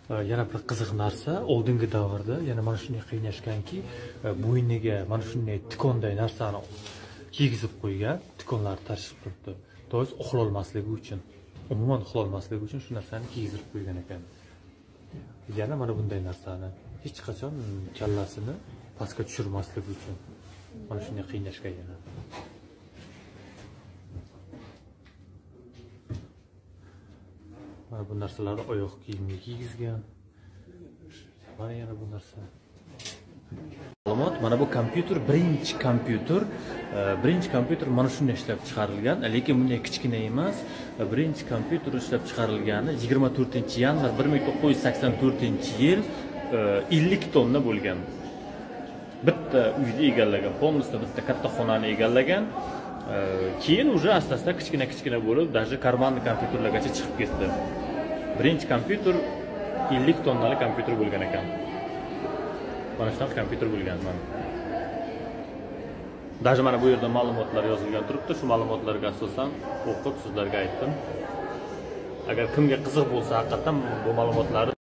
Yana bir qiziq narsa, oldingi davrda yana mana shunday qiynashganki, bo'yniga mana shunday tikonday narsani kiygizib qo'ygan, tikonlar tashib turibdi. Do'st uxlolmasligi uchun, umuman uxlolmasligi uchun shu narsani kiygizib qo'ygan ekan. Yana mana bunday narsani hech qachon kallasini pastga tushirmasligi uchun mana shunday qiynashgan yana. Mana bu narsalarni oyoq kiyimga kiygizgan. Mana yana bu narsa. Ma'lumot, mana bu kompyuter birinchi kompyuter mana shunday ishlab chiqarilgan, lekin bunday kichkina emas. Birinchi kompyuter ishlab chiqarilgani 24-yanvar 1984-yil 50 tonna bo'lgan. Bitta uyni egallagan, polностью bitta katta xonani egallagan. Keyin уже asta-asta kichkina bo'lib, даже karmanli kompyuterlargacha chiqib ketdi. Birinchi kompyuter 50 tonnali kompyuter bo'lgan ekan. Mana shunaqa kompyuter bo'lgan mana. Даже mana bu yerda ma'lumotlar yozilgan turibdi. Shu ma'lumotlarga asosan o'qib sizlarga aytdim. Agar kimga qiziq bo'lsa, haqiqatan bu ma'lumotlarni